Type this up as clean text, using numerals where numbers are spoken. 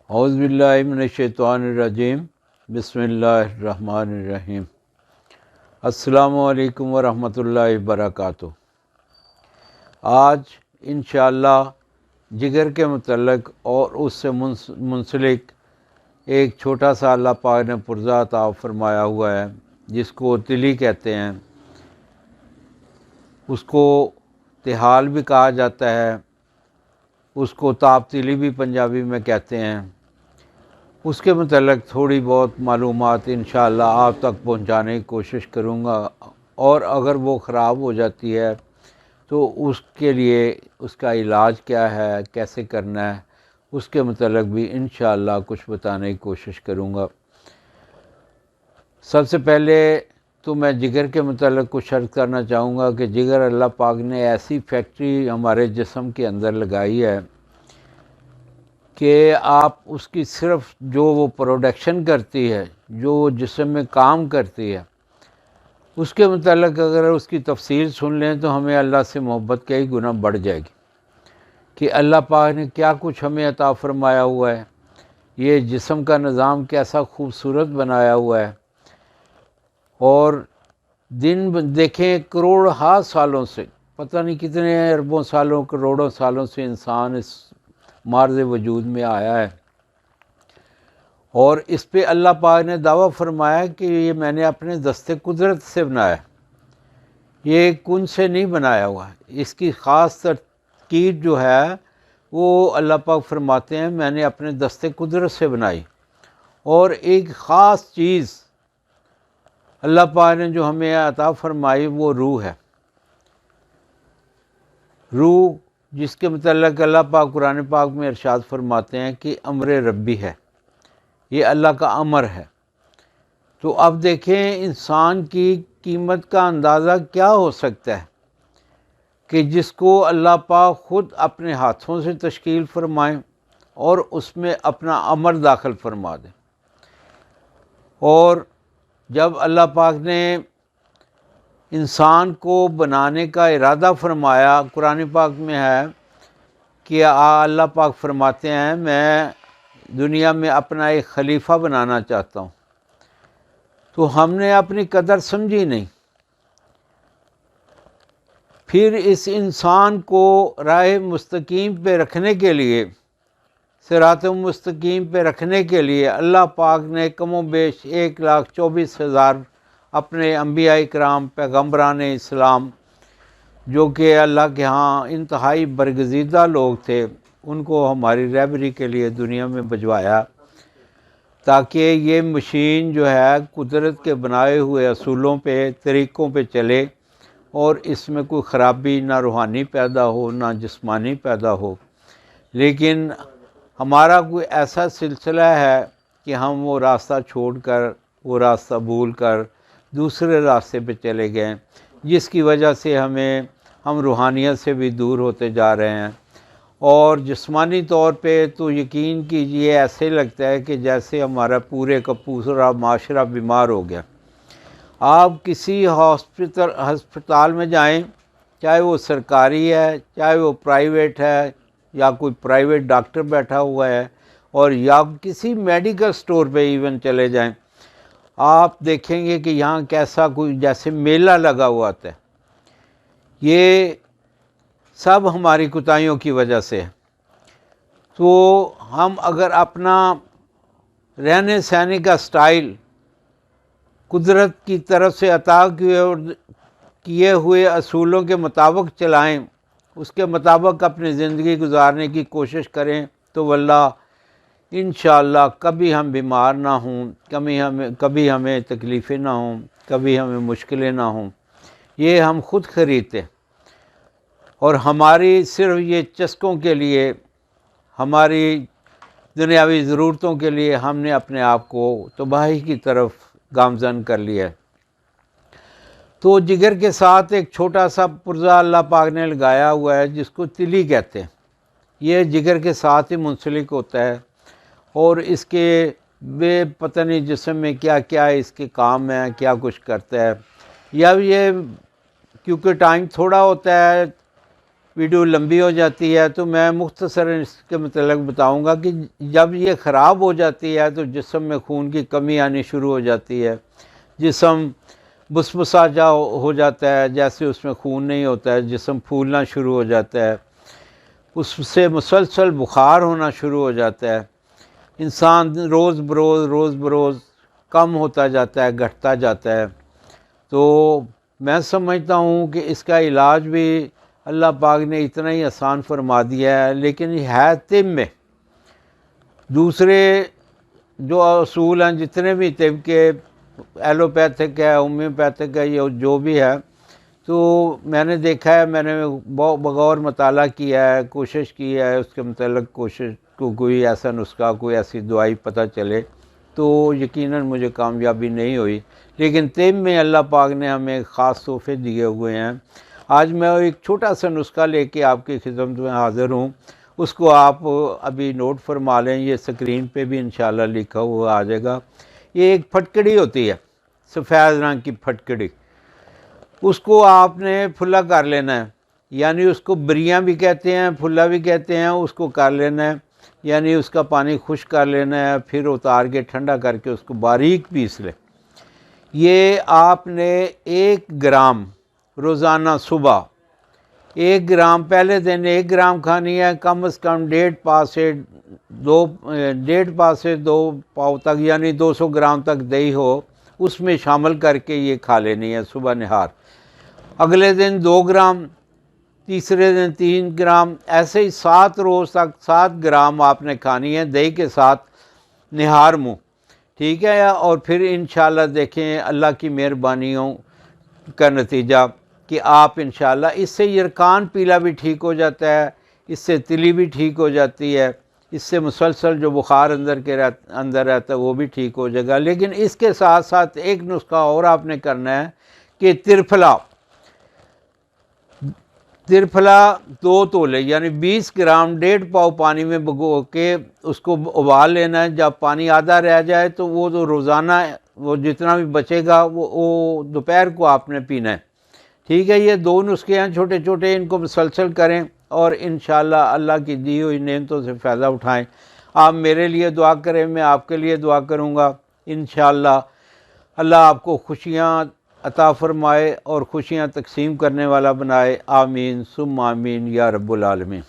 اعوذ باللہ من الشیطان الرجیم بسم اللہ الرحمن الرحیم۔ السلام علیکم ورحمۃ اللہ وبرکاتہ۔ آج انشاءاللہ جگر کے متعلق اور اس سے منسلک ایک چھوٹا سا اللہ پاک نے پرزہ عطا فرمایا ہوا ہے جس کو تلی کہتے ہیں، اس کو تحال بھی کہا جاتا ہے، اس کو تاپ تلی بھی پنجابی میں کہتے ہیں۔ اس کے متعلق تھوڑی بہت معلومات انشاءاللہ آپ تک پہنچانے کی کوشش کروں گا، اور اگر وہ خراب ہو جاتی ہے تو اس کے لیے اس کا علاج کیا ہے، کیسے کرنا ہے، اس کے متعلق بھی انشاءاللہ کچھ بتانے کی کوشش کروں گا۔ سب سے پہلے تو میں جگر کے متعلق کچھ عرض کرنا چاہوں گا کہ جگر اللہ پاک نے ایسی فیکٹری ہمارے جسم کے اندر لگائی ہے کہ آپ اس کی صرف جو وہ پروڈکشن کرتی ہے، جو جسم میں کام کرتی ہے، اس کے متعلق اگر اس کی تفصیل سن لیں تو ہمیں اللہ سے محبت کئی گنا بڑھ جائے گی کہ اللہ پاک نے کیا کچھ ہمیں عطا فرمایا ہوا ہے، یہ جسم کا نظام کیسا خوبصورت بنایا ہوا ہے۔ اور دن دیکھیں کروڑ سالوں سے، پتہ نہیں کتنے اربوں سالوں کروڑوں سالوں سے انسان اس مارز وجود میں آیا ہے، اور اس پہ اللہ پاک نے دعویٰ فرمایا کہ یہ میں نے اپنے دست قدرت سے بنایا، یہ کن سے نہیں بنایا ہوا ہے۔ اس کی خاص ترکیب جو ہے وہ اللہ پاک فرماتے ہیں میں نے اپنے دست قدرت سے بنائی۔ اور ایک خاص چیز اللہ پاک نے جو ہمیں عطا فرمائی وہ روح ہے، روح جس کے متعلق اللہ پاک قرآن پاک میں ارشاد فرماتے ہیں کہ امر ربی ہے، یہ اللہ کا امر ہے۔ تو اب دیکھیں انسان کی قیمت کا اندازہ کیا ہو سکتا ہے کہ جس کو اللہ پاک خود اپنے ہاتھوں سے تشکیل فرمائیں اور اس میں اپنا امر داخل فرما دیں۔ اور جب اللہ پاک نے انسان کو بنانے کا ارادہ فرمایا، قرآن پاک میں ہے کہ اللہ پاک فرماتے ہیں میں دنیا میں اپنا ایک خلیفہ بنانا چاہتا ہوں، تو ہم نے اپنی قدر سمجھی نہیں۔ پھر اس انسان کو راہ مستقیم پہ رکھنے کے لیے، صراط مستقیم پہ رکھنے کے لیے اللہ پاک نے کم و بیش 1,24,000 اپنے انبیاء کرام پیغمبران اسلام جو کہ اللہ کے ہاں انتہائی برگزیدہ لوگ تھے، ان کو ہماری رہبری کے لیے دنیا میں بھجوایا تاکہ یہ مشین جو ہے قدرت کے بنائے ہوئے اصولوں پہ، طریقوں پہ چلے، اور اس میں کوئی خرابی نہ روحانی پیدا ہو نہ جسمانی پیدا ہو۔ لیکن ہمارا کوئی ایسا سلسلہ ہے کہ ہم وہ راستہ چھوڑ کر، وہ راستہ بھول کر دوسرے راستے پہ چلے گئے، جس کی وجہ سے ہم روحانیت سے بھی دور ہوتے جا رہے ہیں۔ اور جسمانی طور پہ تو یقین کیجئے ایسے لگتا ہے کہ جیسے ہمارا پورے کا پورا معاشرہ بیمار ہو گیا۔ آپ کسی ہسپتال میں جائیں، چاہے وہ سرکاری ہے چاہے وہ پرائیویٹ ہے، یا کوئی پرائیویٹ ڈاکٹر بیٹھا ہوا ہے، اور یا کسی میڈیکل سٹور پہ ایون چلے جائیں، آپ دیکھیں گے کہ یہاں کیسا کوئی جیسے میلہ لگا ہوا ہے۔ یہ سب ہماری کوتاہیوں کی وجہ سے ہے۔ تو ہم اگر اپنا رہنے سہنے کا سٹائل قدرت کی طرف سے عطا کیے ہوئے اصولوں کے مطابق چلائیں، اس کے مطابق اپنی زندگی گزارنے کی کوشش کریں، تو واللہ انشاءاللہ کبھی ہم بیمار نہ ہوں، کبھی ہمیں تکلیفیں نہ ہوں، کبھی ہمیں مشکلیں نہ ہوں۔ یہ ہم خود خریدتے، اور ہماری صرف یہ چسکوں کے لیے، ہماری دنیاوی ضرورتوں کے لیے ہم نے اپنے آپ کو تباہی کی طرف گامزن کر لیا ہے۔ تو جگر کے ساتھ ایک چھوٹا سا پرزہ اللہ پاک نے لگایا ہوا ہے جس کو تلی کہتے ہیں، یہ جگر کے ساتھ ہی منسلک ہوتا ہے، اور اس کے بے پتہ نہیں جسم میں کیا کیا اس کے کام ہیں، کیا کچھ کرتا ہے۔ یا یہ کیونکہ ٹائم تھوڑا ہوتا ہے، ویڈیو لمبی ہو جاتی ہے، تو میں مختصر اس کے متعلق بتاؤں گا کہ جب یہ خراب ہو جاتی ہے تو جسم میں خون کی کمی آنی شروع ہو جاتی ہے، جسم بسبسا جا ہو جاتا ہے، جیسے اس میں خون نہیں ہوتا ہے، جسم پھولنا شروع ہو جاتا ہے، اس سے مسلسل بخار ہونا شروع ہو جاتا ہے، انسان روز بروز کم ہوتا جاتا ہے، گھٹتا جاتا ہے۔ تو میں سمجھتا ہوں کہ اس کا علاج بھی اللہ پاک نے اتنا ہی آسان فرما دیا ہے، لیکن یہ ہے طب میں دوسرے جو اصول ہیں، جتنے بھی طب کے ایلوپیتھک ہے، ہومیوپیتھک ہے، یہ جو بھی ہے، تو میں نے دیکھا ہے، میں نے بغور مطالعہ کیا ہے، کوشش کی ہے اس کے متعلق، کوشش کو کوئی ایسا نسخہ، کوئی ایسی دوائی پتہ چلے، تو یقیناً مجھے کامیابی نہیں ہوئی۔ لیکن طب میں اللہ پاک نے ہمیں خاص تحفے دیے ہوئے ہیں۔ آج میں ایک چھوٹا سا نسخہ لے کے آپ کی خدمت میں حاضر ہوں، اس کو آپ ابھی نوٹ فرما لیں، یہ سکرین پہ بھی انشاءاللہ لکھا ہوا آ جائے گا۔ یہ ایک پھٹکڑی ہوتی ہے، سفید رنگ کی پھٹکڑی، اس کو آپ نے پھلا کر لینا ہے، یعنی اس کو بریاں بھی کہتے ہیں، پھلا بھی کہتے ہیں، اس کو کر لینا ہے، یعنی اس کا پانی خشک کر لینا ہے، پھر اتار کے ٹھنڈا کر کے اس کو باریک پیس لیں۔ یہ آپ نے 1 گرام روزانہ صبح 1 گرام، پہلے دن 1 گرام کھانی ہے، کم از کم 1.5 سے 2 پاؤ تک، یعنی 200 گرام تک دہی ہو، اس میں شامل کر کے یہ کھا لینی ہے صبح نہار۔ اگلے دن 2 گرام، تیسرے دن 3 گرام، ایسے ہی 7 روز تک 7 گرام آپ نے کھانی ہے دہی کے ساتھ نہار منہ، ٹھیک ہے؟ اور پھر انشاءاللہ دیکھیں اللہ کی مہربانیوں کا نتیجہ کہ آپ انشاءاللہ اس سے یرقان پیلا بھی ٹھیک ہو جاتا ہے، اس سے تلی بھی ٹھیک ہو جاتی ہے، اس سے مسلسل جو بخار اندر رہتا ہے وہ بھی ٹھیک ہو جائے گا۔ لیکن اس کے ساتھ ساتھ ایک نسخہ اور آپ نے کرنا ہے کہ ترفلا 2 تولے یعنی 20 گرام 1.5 پاؤ پانی میں بھگو کے اس کو ابال لینا ہے۔ جب پانی آدھا رہ جائے تو وہ جو روزانہ وہ جتنا بھی بچے گا وہ دوپہر کو آپ نے پینا ہے، ٹھیک ہے؟ یہ 2 نسخے ہیں چھوٹے چھوٹے، ان کو مسلسل کریں اور انشاءاللہ اللہ کی دی ہوئی نعمتوں سے فائدہ اٹھائیں۔ آپ میرے لیے دعا کریں، میں آپ کے لیے دعا کروں گا، انشاءاللہ اللہ آپ کو خوشیاں عطا فرمائے اور خوشیاں تقسیم کرنے والا بنائے۔ آمین ثم آمین یا رب العالمین۔